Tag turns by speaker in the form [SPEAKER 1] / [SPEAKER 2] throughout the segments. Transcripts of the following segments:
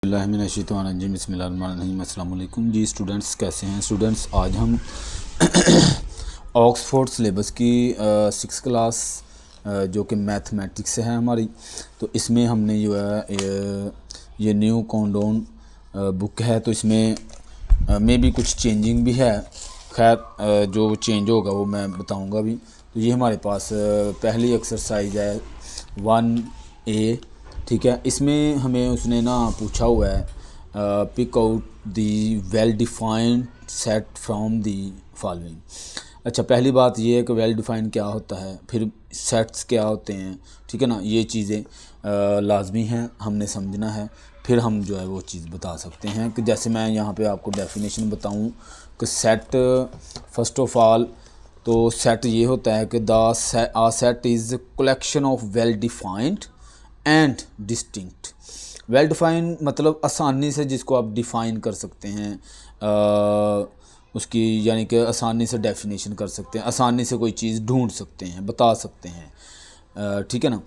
[SPEAKER 1] बिस्मिल्लाहिर्रहमानिर्रहीम। अस्सलाम वालेकुम जी स्टूडेंट्स, कैसे हैं स्टूडेंट्स। आज हम ऑक्सफोर्ड सिलेबस की 6 क्लास जो कि मैथमेटिक्स है हमारी, तो इसमें हमने जो है ये न्यू काउंटडाउन बुक है, तो इसमें में भी कुछ चेंजिंग भी है। खैर जो चेंज होगा वो मैं बताऊंगा भी। तो ये हमारे पास पहली एक्सरसाइज है 1A, ठीक है। इसमें हमें उसने ना पूछा हुआ है pick out the well defined set from the following. अच्छा, पहली बात ये है कि वेल डिफाइंड क्या होता है, फिर सेट्स क्या होते हैं, ठीक है ना। ये चीज़ें लाजमी हैं, हमने समझना है, फिर हम जो है वो चीज़ बता सकते हैं। कि जैसे मैं यहाँ पे आपको डेफिनेशन बताऊँ कि सेट, फर्स्ट ऑफ ऑल तो सेट ये होता है कि a set is collection of well defined and distinct. Well defined मतलब आसानी से जिसको आप डिफ़ाइन कर सकते हैं, उसकी यानी कि आसानी से डेफिनेशन कर सकते हैं, आसानी से कोई चीज़ ढूंढ सकते हैं, बता सकते हैं, ठीक है ना।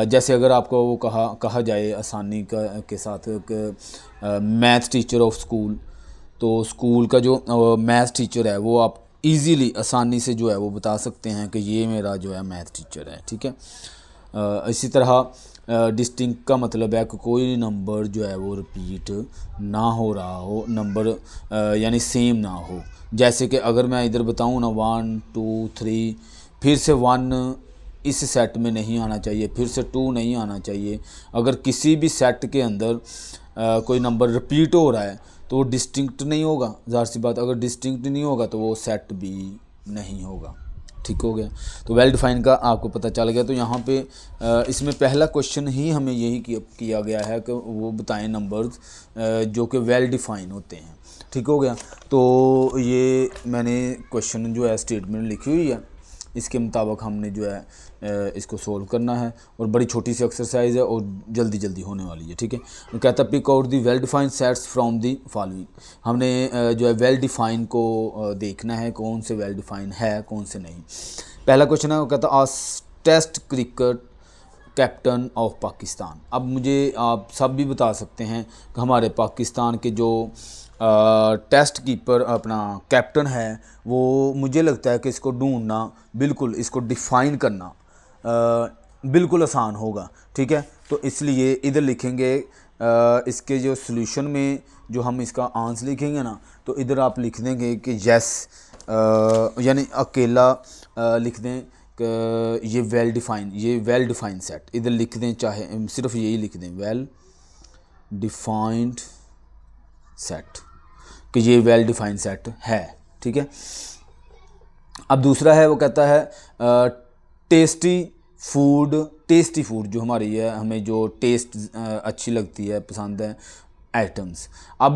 [SPEAKER 1] जैसे अगर आपको वो कहा जाए आसानी के साथ मैथ टीचर ऑफ स्कूल, तो स्कूल का जो मैथ टीचर है वो आप इजीली आसानी से जो है वो बता सकते हैं कि ये मेरा जो है मैथ टीचर है, ठीक है। इसी तरह डिस्टिंक्ट का मतलब है कि कोई नंबर जो है वो रिपीट ना हो रहा हो, नंबर यानी सेम ना हो। जैसे कि अगर मैं इधर बताऊँ ना 1 2 3, फिर से 1 इस सेट में नहीं आना चाहिए, फिर से 2 नहीं आना चाहिए। अगर किसी भी सेट के अंदर कोई नंबर रिपीट हो रहा है तो वो डिस्टिंक्ट नहीं होगा, ज़ाहिर सी बात। अगर डिस्टिंक्ट नहीं होगा तो वो सेट भी नहीं होगा, ठीक हो गया। तो वेल डिफाइन का आपको पता चल गया। तो यहाँ पे इसमें पहला क्वेश्चन ही हमें यही किया गया है कि वो बताएं नंबर्स जो कि वेल डिफाइन होते हैं, ठीक हो गया। तो ये मैंने क्वेश्चन जो है स्टेटमेंट लिखी हुई है, इसके मुताबिक हमने जो है इसको सोल्व करना है। और बड़ी छोटी सी एक्सरसाइज है और जल्दी जल्दी होने वाली है, ठीक है। तो कहता है pick out the well defined sets from the following. हमने जो है वेल डिफाइन को देखना है, कौन से वेल डिफाइन है कौन से नहीं। पहला क्वेश्चन है, वो कहता है test cricket captain of Pakistan. अब मुझे आप सब भी बता सकते हैं कि हमारे पाकिस्तान के जो टेस्ट कीपर अपना कैप्टन है, वो मुझे लगता है कि इसको ढूंढना, बिल्कुल इसको डिफ़ाइन करना बिल्कुल आसान होगा, ठीक है। तो इसलिए इधर लिखेंगे इसके जो सॉल्यूशन में जो हम इसका आंसर लिखेंगे ना, तो इधर आप लिख देंगे कि यस, यानी अकेला लिख दें कि ये वेल डिफाइंड सेट इधर लिख दें, चाहे सिर्फ यही लिख दें वेल डिफाइंड सेट, कि ये वेल डिफाइंड सेट है, ठीक है। अब दूसरा है, वो कहता है टेस्टी फूड जो हमारी है, हमें जो टेस्ट अच्छी लगती है, पसंद है आइटम्स। अब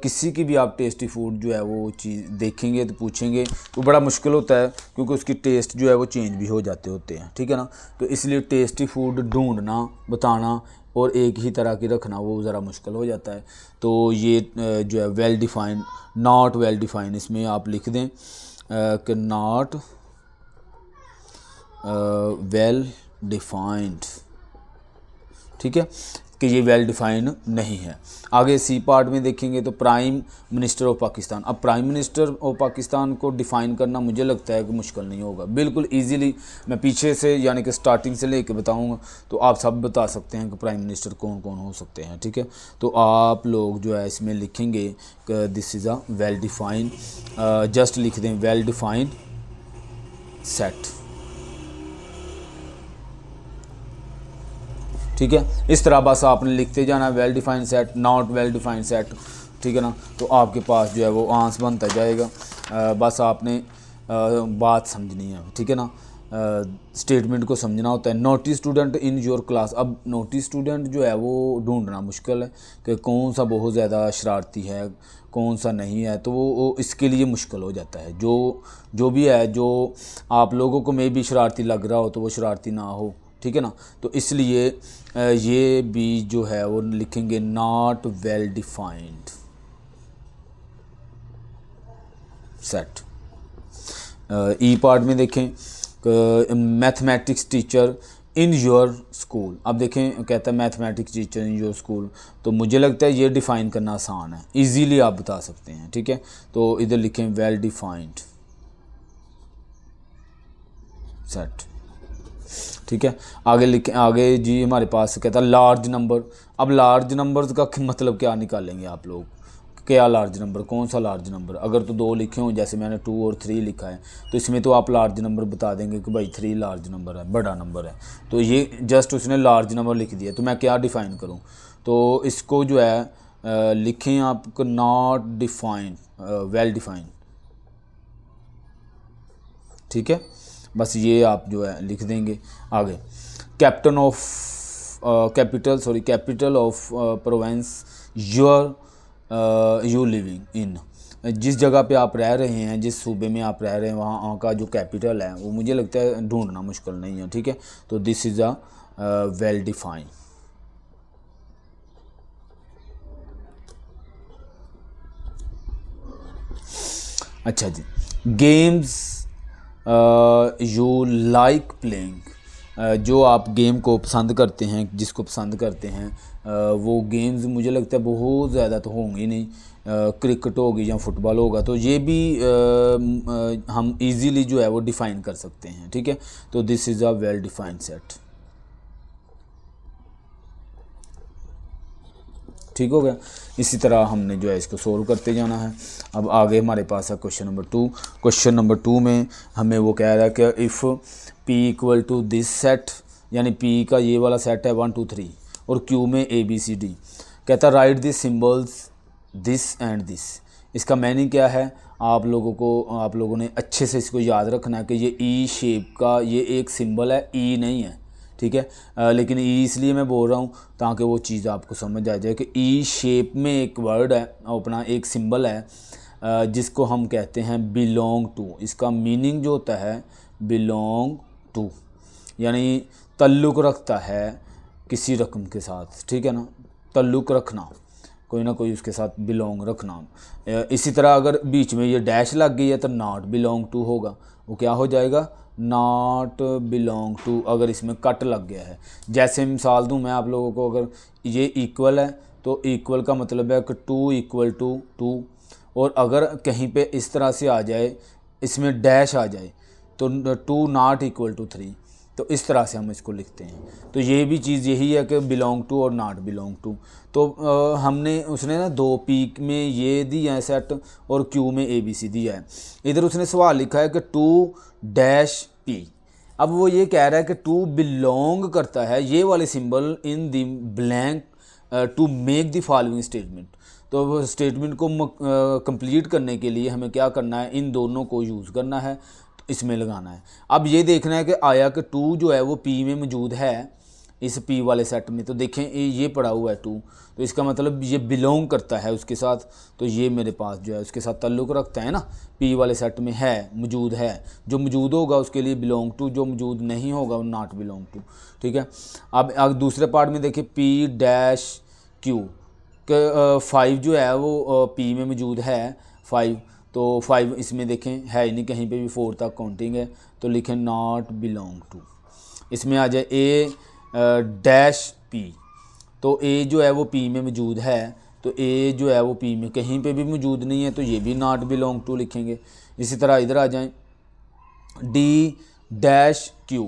[SPEAKER 1] किसी की भी आप टेस्टी फूड जो है वो चीज़ देखेंगे तो पूछेंगे तो बड़ा मुश्किल होता है, क्योंकि उसकी टेस्ट जो है वो चेंज भी हो जाते होते हैं, ठीक है ना। तो इसलिए टेस्टी फूड ढूंढना, बताना और एक ही तरह की रखना वो ज़रा मुश्किल हो जाता है। तो ये जो है well defined, not well defined, इसमें आप लिख दें कि नॉट वेल डिफाइंड, ठीक है, कि ये वेल डिफाइंड नहीं है। आगे सी पार्ट में देखेंगे तो प्राइम मिनिस्टर ऑफ पाकिस्तान। अब प्राइम मिनिस्टर ऑफ पाकिस्तान को डिफ़ाइन करना मुझे लगता है कि मुश्किल नहीं होगा, बिल्कुल इजीली मैं पीछे से यानी कि स्टार्टिंग से लेके बताऊंगा तो आप सब बता सकते हैं कि प्राइम मिनिस्टर कौन कौन हो सकते हैं, ठीक है। तो आप लोग जो है इसमें लिखेंगे कि this is a well defined, just लिख दें वेल डिफाइंड सेट, ठीक है। इस तरह बस आपने लिखते जाना well defined set, not well defined set, ठीक है ना। तो आपके पास जो है वो आंसर बनता जाएगा। बस आपने बात समझनी है, ठीक है ना। स्टेटमेंट को समझना होता है। Notice student in your class. अब नोटिस स्टूडेंट जो है वो ढूंढना मुश्किल है कि कौन सा बहुत ज़्यादा शरारती है, कौन सा नहीं है, तो वो इसके लिए मुश्किल हो जाता है। जो भी है, जो आप लोगों को मे भी शरारती लग रहा हो तो वो शरारती ना हो, ठीक है ना। तो इसलिए ये भी जो है वो लिखेंगे not well defined set. E part में देखें mathematics teacher in your school. अब देखें कहता है mathematics teacher in your school, तो मुझे लगता है ये डिफ़ाइन करना आसान है, इजीली आप बता सकते हैं, ठीक है। तो इधर लिखें वेल डिफाइंड सेट, ठीक है। आगे लिखें, आगे जी हमारे पास कहता है लार्ज नंबर। अब लार्ज नंबर्स का मतलब क्या निकालेंगे आप लोग, क्या लार्ज नंबर, कौन सा लार्ज नंबर। अगर तो 2 लिखे हों, जैसे मैंने 2 और 3 लिखा है, तो इसमें तो आप लार्ज नंबर बता देंगे कि भाई 3 लार्ज नंबर है, बड़ा नंबर है। तो ये जस्ट उसने लार्ज नंबर लिख दिया, तो मैं क्या डिफ़ाइन करूँ। तो इसको जो है लिखें आपको नॉट डिफाइन, वेल डिफाइन, ठीक है। बस ये आप जो है लिख देंगे। आगे captain of capital of Provence you living in. जिस जगह पे आप रह रहे हैं, जिस सूबे में आप रह रहे हैं, वहाँ का जो कैपिटल है वो मुझे लगता है ढूंढना मुश्किल नहीं है, ठीक है। तो this is a well define. अच्छा जी, गेम्स यू लाइक प्लेइंग। जो आप गेम को पसंद करते हैं, जिसको पसंद करते हैं, वो गेम्स मुझे लगता है बहुत ज़्यादा तो होंगी नहीं। क्रिकेट होगी या फुटबॉल होगा, तो ये भी हम इजीली जो है वो डिफ़ाइन कर सकते हैं, ठीक है। तो this is a well defined set, ठीक हो गया। इसी तरह हमने जो है इसको सोल्व करते जाना है। अब आगे हमारे पास है क्वेश्चन नंबर 2। क्वेश्चन नंबर 2 में हमें वो कह रहा है कि if P equal to this set, यानी पी का ये वाला सेट है 1 2 3 और क्यू में ए बी सी डी। कहता है right this symbols this and this. इसका मीनिंग क्या है, आप लोगों ने अच्छे से इसको याद रखना है कि ये ई शेप का ये एक सिंबल है, ई नहीं है, ठीक है। लेकिन ई इसलिए मैं बोल रहा हूँ ताकि वो चीज़ आपको समझ आ जाए कि ई शेप में एक वर्ड है, अपना एक सिंबल है, जिसको हम कहते हैं बिलोंग टू। इसका मीनिंग जो होता है बिलोंग टू, यानी ताल्लुक़ रखता है किसी रकम के साथ, ठीक है ना, ताल्लुक़ रखना, कोई ना कोई उसके साथ बिलोंग रखना। इसी तरह अगर बीच में ये डैश लग गई है तो नॉट बिलोंग टू होगा, वो क्या हो जाएगा, नॉट बिलोंग टू। अगर इसमें कट लग गया है, जैसे मिसाल दूं मैं आप लोगों को, अगर ये इक्वल है तो इक्वल का मतलब है कि 2 इक्वल टू 2, और अगर कहीं पे इस तरह से आ जाए, इसमें डैश आ जाए, तो 2 नॉट इक्वल टू 3, तो इस तरह से हम इसको लिखते हैं। तो ये भी चीज़ यही है कि बिलोंग टू और नॉट बिलोंग टू। तो हमने उसने ना 2 पी में ये दिया है सेट और क्यू में ए बी सी दिया है। इधर उसने सवाल लिखा है कि 2 डैश पी। अब वो ये कह रहा है कि 2 बिलोंग करता है ये वाले symbol in the blank to make the following statement. तो वो स्टेटमेंट को कंप्लीट करने के लिए हमें क्या करना है, इन दोनों को यूज़ करना है, तो इसमें लगाना है। अब ये देखना है कि आया कि 2 जो है वो पी में मौजूद है, इस पी वाले सेट में। तो देखें ये पड़ा हुआ है 2, तो इसका मतलब ये बिलोंग करता है उसके साथ, तो ये मेरे पास जो है उसके साथ ताल्लुक़ रखता है ना, पी वाले सेट में है, मौजूद है। जो मौजूद होगा उसके लिए बिलोंग टू, जो मौजूद नहीं होगा वो नॉट बिलोंग टू, ठीक है। अब दूसरे पार्ट में देखिए पी डैश क्यू के 5 जो है वो पी में मौजूद है 5, तो 5 इसमें देखें है ही नहीं, कहीं पे भी 4 तक काउंटिंग है, तो लिखें नॉट बिलोंग टू। इसमें आ जाए ए डैश पी, तो ए जो है वो पी में मौजूद है, तो ए जो है वो पी में कहीं पे भी मौजूद नहीं है, तो ये भी नॉट बिलोंग टू लिखेंगे। इसी तरह इधर आ जाएं डी डैश क्यू,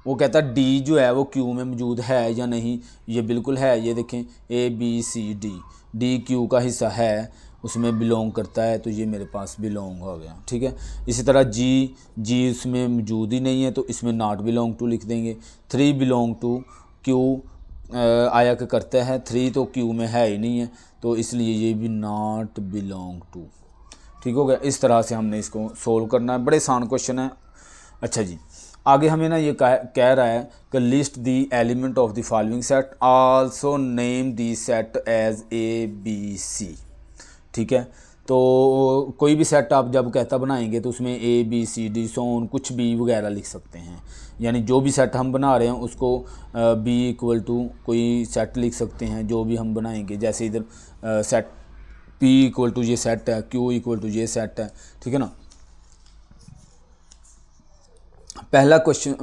[SPEAKER 1] वो कहता है डी जो है वो क्यू में मौजूद है या नहीं, ये बिल्कुल है। ये देखें A B C D, D Q का हिस्सा है, उसमें बिलोंग करता है, तो ये मेरे पास बिलोंग हो गया, ठीक है। इसी तरह जी उसमें मौजूद ही नहीं है, तो इसमें नॉट बिलोंग टू लिख देंगे। 3 बिलोंग टू क्यू, आया कि करता है 3 तो क्यू में है ही नहीं है, तो इसलिए ये भी नॉट बिलोंग टू, ठीक हो गया। इस तरह से हमने इसको सोल्व करना है, बड़े आसान क्वेश्चन है। अच्छा जी, आगे हमें ना ये कह रहा है कि list the element of the following set, also name the set as A B C, ठीक है। तो कोई भी सेट आप जब कहता बनाएंगे तो उसमें ए बी सी डी सोन कुछ भी वगैरह लिख सकते हैं, यानी जो भी सेट हम बना रहे हैं उसको बी इक्वल टू कोई सेट लिख सकते हैं जो भी हम बनाएंगे। जैसे इधर सेट पी इक्वल टू ये सेट है, क्यू इक्वल टू ये सेट है, ठीक है ना। पहला क्वेश्चन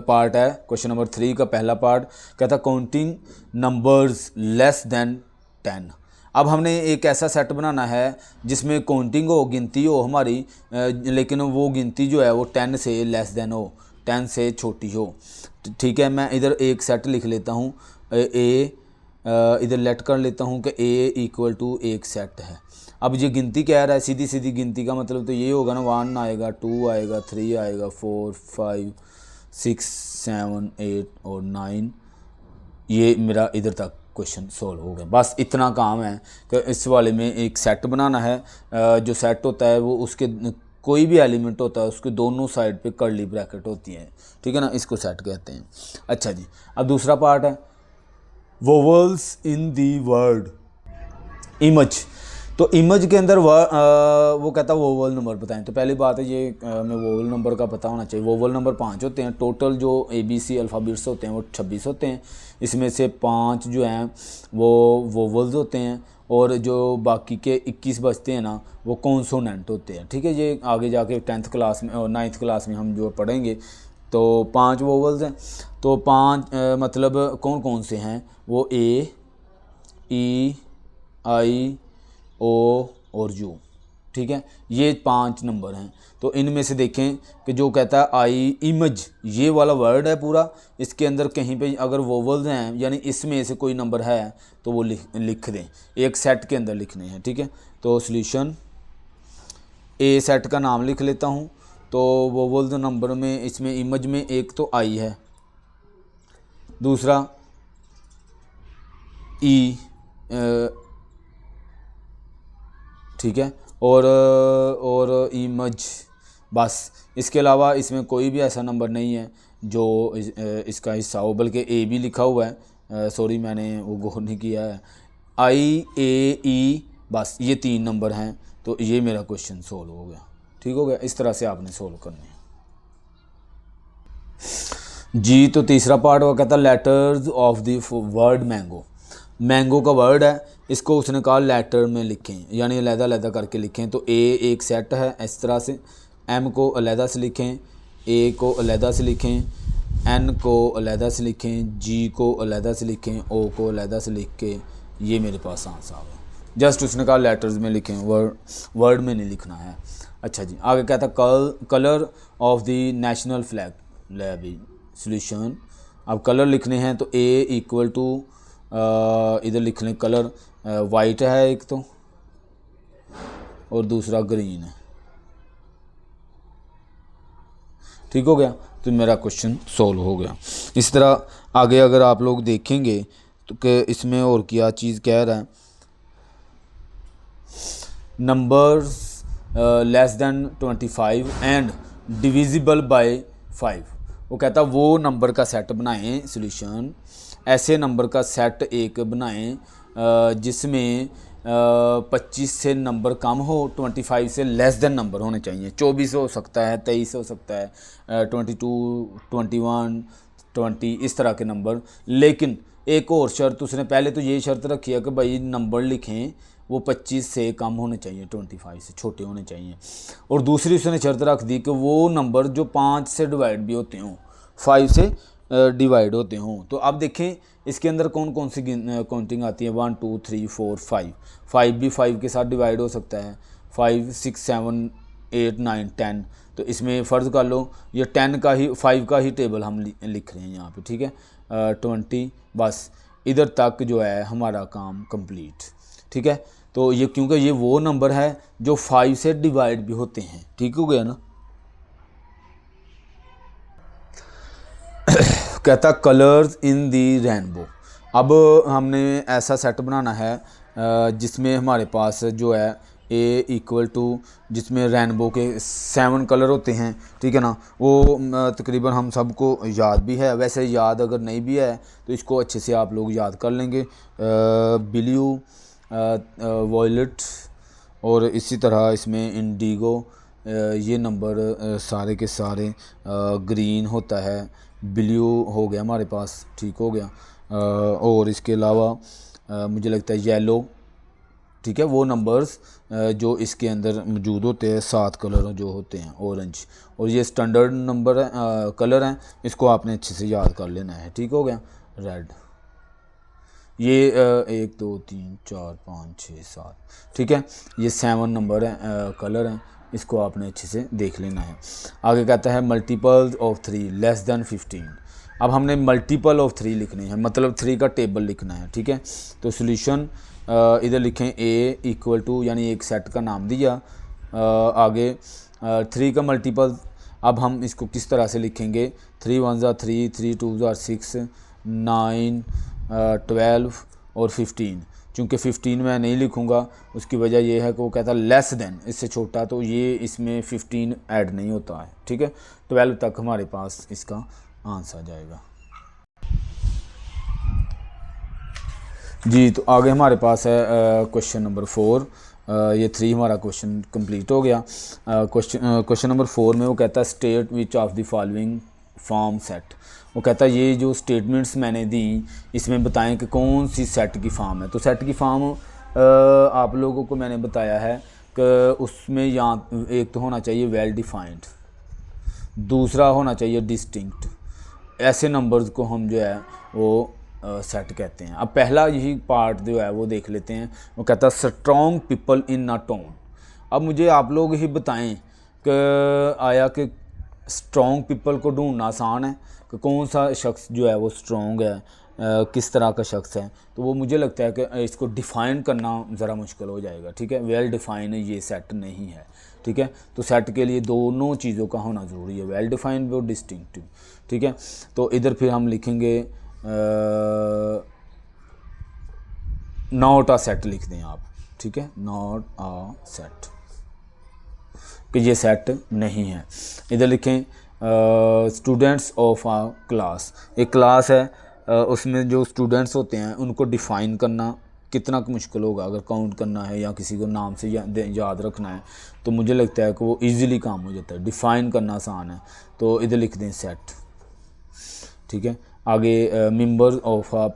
[SPEAKER 1] पार्ट है, क्वेश्चन नंबर 3 का पहला पार्ट कहता काउंटिंग नंबर्स लेस देन 10। अब हमने एक ऐसा सेट बनाना है जिसमें काउंटिंग हो, गिनती हो हमारी, लेकिन वो गिनती जो है वो 10 से लेस देन हो, 10 से छोटी हो। ठीक है, मैं इधर एक सेट लिख लेता हूँ, ए इधर लेट कर लेता हूँ कि ए इक्वल टू एक सेट है। अब ये गिनती कह रहा है, सीधी सीधी गिनती का मतलब तो ये होगा ना, 1 आएगा, 2 आएगा, 3 आएगा, 4 5 6 7 8 और 9। ये मेरा इधर तक क्वेश्चन सोल्व हो गया। बस इतना काम है कि इस वाले में एक सेट बनाना है। जो सेट होता है वो उसके कोई भी एलिमेंट होता है उसके दोनों साइड पे कर्ली ब्रैकेट होती है, ठीक है ना, इसको सेट कहते हैं। अच्छा जी, अब दूसरा पार्ट है vowels in the word image. तो इमेज के अंदर वो कहता है वोवल नंबर बताएं। तो पहली बात है ये हमें वोवल नंबर का पता होना चाहिए। वोवल नंबर 5 होते हैं टोटल, जो ABC अल्फ़ाबेट्स होते हैं वो 26 होते हैं। इसमें से 5 जो हैं वो वोवल्स होते हैं और जो बाकी के 21 बचते हैं ना वो कॉन्सोनेंट होते हैं। ठीक है, ये आगे जाके 10th क्लास में और 9th क्लास में हम जो पढ़ेंगे। तो 5 वोवल्स हैं। तो 5 मतलब कौन कौन से हैं, वो A, E, I, O और U। ठीक है, ये 5 नंबर हैं। तो इनमें से देखें कि जो कहता है आई इमेज, ये वाला वर्ड है पूरा, इसके अंदर कहीं पे अगर वोवल्स हैं यानी इसमें से कोई नंबर है तो वो लिख दें, एक सेट के अंदर लिखने हैं। ठीक है, तो सॉल्यूशन ए सेट का नाम लिख लेता हूँ। तो वोवल्स नंबर में इसमें इमेज में एक तो आई है, दूसरा ई, ठीक है, और इमेज, बस। इसके अलावा इसमें कोई भी ऐसा नंबर नहीं है जो इसका हिस्सा हो, बल्कि ए भी लिखा हुआ है, सॉरी मैंने वो गौर नहीं किया है, I, A, E, बस ये 3 नंबर हैं। तो ये मेरा क्वेश्चन सोल्व हो गया। ठीक हो गया, इस तरह से आपने सोल्व करने हैं जी। तो तीसरा पार्ट वो कहता है letters of the word mango. Mango का वर्ड है, इसको उसने कहा लेटर में लिखें, यानी अलग-अलग करके लिखें। तो ए एक सेट है इस तरह से, M को अलग से लिखें, A को अलग से लिखें, N को अलग से लिखें, G को अलग से लिखें, O को अलग से लिख के ये मेरे पास आंसर है। जस्ट उसने कहा लेटर्स में लिखें, वर्ड में नहीं लिखना है। अच्छा जी, आगे कहता colour of the national flag भी सॉल्यूशन। अब कलर लिखने हैं तो A इक्वल टू इधर लिख लें कलर, वाइट है एक तो और दूसरा ग्रीन है। ठीक हो गया, तो मेरा क्वेश्चन सोल्व हो गया। इस तरह आगे अगर आप लोग देखेंगे तो कि इसमें और क्या चीज़ कह रहा है, numbers less than 25 and divisible by 5। वो कहता वो नंबर का सेट बनाएं, सॉल्यूशन ऐसे नंबर का सेट एक बनाएं जिसमें 25 से नंबर कम हो, 25 से लेस देन नंबर होने चाहिए। 24 हो सकता है, 23 हो सकता है, 22, 21, 20 इस तरह के नंबर। लेकिन एक और शर्त उसने पहले तो ये शर्त रखी है कि भाई नंबर लिखें वो 25 से कम होने चाहिए, 25 से छोटे होने चाहिए। और दूसरी उसने शर्त रख दी कि वो नंबर जो 5 से डिवाइड भी होते हों, 5 से डिवाइड होते हों। तो अब देखें इसके अंदर कौन कौन सी काउंटिंग आती है, 1 2 3 4 5। 5 भी 5 के साथ डिवाइड हो सकता है, 5 6 7 8 9 10। तो इसमें फ़र्ज़ कर लो ये 10 का ही 5 का ही टेबल हम लिख रहे हैं यहाँ पे। ठीक है, 20, बस इधर तक जो है हमारा काम कंप्लीट। ठीक है, तो ये क्योंकि ये वो नंबर है जो 5 से डिवाइड भी होते हैं। ठीक हो गया ना। कहता कलर्स इन दी रेनबो। अब हमने ऐसा सेट बनाना है जिसमें हमारे पास जो है ए इक्वल टू, जिसमें रेनबो के 7 कलर होते हैं। ठीक है ना, वो तकरीबन हम सबको याद भी है, वैसे याद अगर नहीं भी है तो इसको अच्छे से आप लोग याद कर लेंगे। ब्लू, वॉयलेट और इसी तरह इसमें इंडिगो, ये नंबर सारे के सारे, ग्रीन होता है, ब्लू हो गया हमारे पास। ठीक हो गया, और इसके अलावा मुझे लगता है येलो, ठीक है, वो नंबर्स जो इसके अंदर मौजूद होते हैं, 7 कलर जो होते हैं ऑरेंज, और ये स्टैंडर्ड नंबर है, कलर हैं, इसको आपने अच्छे से याद कर लेना है। ठीक हो गया। रेड, ये 1 2 3 4 5 6 7, ठीक है, ये 7 नंबर है, कलर हैं, इसको आपने अच्छे से देख लेना है। आगे कहता है मल्टीपल्स ऑफ 3 लेस देन 15। अब हमने मल्टीपल ऑफ 3 लिखने हैं, मतलब 3 का टेबल लिखना है। ठीक है, तो सोल्यूशन इधर लिखें a इक्वल टू, यानी एक सेट का नाम दिया, आगे 3 का मल्टीपल। अब हम इसको किस तरह से लिखेंगे, 3 1 ज़ा 3, 3 2 ज़ा 6, 9 12 और 15। चूँकि 15 मैं नहीं लिखूँगा, उसकी वजह यह है कि वो कहता है लेस देन, इससे छोटा, तो ये इसमें 15 ऐड नहीं होता है। ठीक है, 12 तक हमारे पास इसका आंसर आ जाएगा। जी, तो आगे हमारे पास है क्वेश्चन नंबर 4। ये 3 हमारा क्वेश्चन कंप्लीट हो गया। क्वेश्चन नंबर 4 में वो कहता है state which of the following form set. वो कहता है ये जो स्टेटमेंट्स मैंने दी, इसमें बताएं कि कौन सी सेट की फॉर्म है। तो सेट की फॉर्म आप लोगों को मैंने बताया है कि उसमें यहाँ एक तो होना चाहिए वेल डिफाइंड, दूसरा होना चाहिए डिस्टिंक्ट। ऐसे नंबर्स को हम जो है वो सेट कहते हैं। अब पहला यही पार्ट जो है वो देख लेते हैं। वो कहता है strong people in a town. अब मुझे आप लोग ही बताएं कि आया कि स्ट्रॉन्ग पीपल को ढूंढना आसान है कि कौन सा शख्स जो है वो स्ट्रॉन्ग है, किस तरह का शख्स है। तो वो मुझे लगता है कि इसको डिफ़ाइन करना ज़रा मुश्किल हो जाएगा। ठीक है, वेल डिफ़ाइन ये सेट नहीं है। ठीक है, तो सेट के लिए दोनों चीज़ों का होना ज़रूरी है, वेल डिफ़ाइंड और डिस्टिंक्टिव। ठीक है, तो इधर फिर हम लिखेंगे नॉट अ सेट लिख दें आप। ठीक है, नॉट अ सेट, कि ये सेट नहीं है। इधर लिखें स्टूडेंट्स ऑफ आ क्लास। एक क्लास है, उसमें जो स्टूडेंट्स होते हैं उनको डिफ़ाइन करना कितना मुश्किल होगा, अगर काउंट करना है या किसी को नाम से याद रखना है, तो मुझे लगता है कि वो इजीली काम हो जाता है। डिफ़ाइन करना आसान है, तो इधर लिख दें सेट। ठीक है, आगे members of a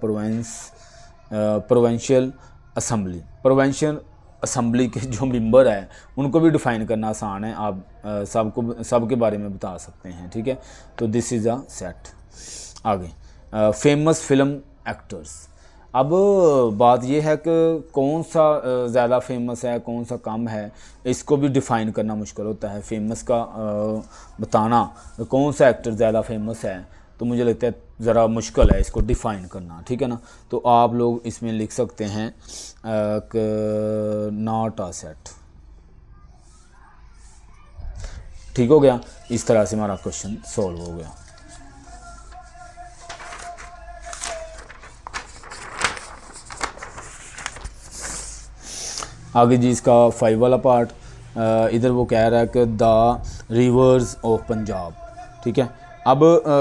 [SPEAKER 1] provincial assembly. Provincial assembly के जो मेंबर है उनको भी डिफ़ाइन करना आसान है, आप सबके बारे में बता सकते हैं। ठीक है, तो दिस इज़ अ सेट। आगे फेमस फिल्म एक्टर्स। अब बात यह है कि कौन सा ज़्यादा फेमस है, कौन सा कम है, इसको भी डिफ़ाइन करना मुश्किल होता है। फेमस का बताना, कौन सा एक्टर ज़्यादा फेमस है, तो मुझे लगता है ज़रा मुश्किल है इसको डिफ़ाइन करना। ठीक है ना, तो आप लोग इसमें लिख सकते हैं नॉट अ सेट। ठीक हो गया, इस तरह से हमारा क्वेश्चन सॉल्व हो गया। आगे जी इसका 5 वाला पार्ट, इधर वो कह रहा है कि द रिवर्स ऑफ पंजाब। ठीक है, अब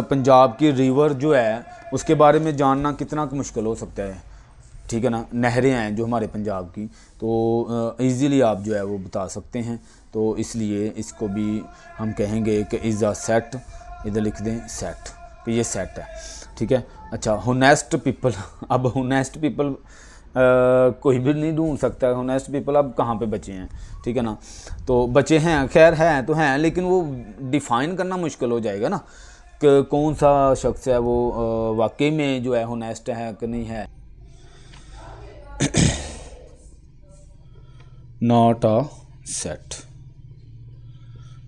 [SPEAKER 1] पंजाब की रिवर जो है उसके बारे में जानना कितना मुश्किल हो सकता है। ठीक है ना, नहरें हैं जो हमारे पंजाब की, तो इजीली आप जो है वो बता सकते हैं। तो इसलिए इसको भी हम कहेंगे कि इज़ अ सेट। इधर लिख दें सेट, कि ये सेट है। ठीक है, अच्छा होनेस्ट पीपल। अब होनेस्ट पीपल कोई भी नहीं ढूंढ सकता है। होनेस्ट पीपल अब कहाँ पे बचे हैं। ठीक है ना, तो बचे हैं, खैर हैं तो हैं, लेकिन वो डिफ़ाइन करना मुश्किल हो जाएगा ना कि कौन सा शख्स है वो वाकई में जो है होनेस्ट है कि नहीं है। Not a set.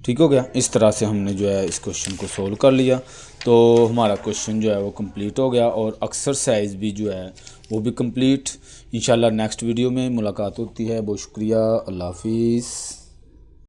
[SPEAKER 1] ठीक हो गया, इस तरह से हमने जो है इस क्वेश्चन को सोल्व कर लिया। तो हमारा क्वेश्चन जो है वो कंप्लीट हो गया और एक्सरसाइज भी जो है वो भी कंप्लीट। इंशाल्लाह नेक्स्ट वीडियो में मुलाकात होती है। बहुत शुक्रिया, अल्लाह हाफिज़।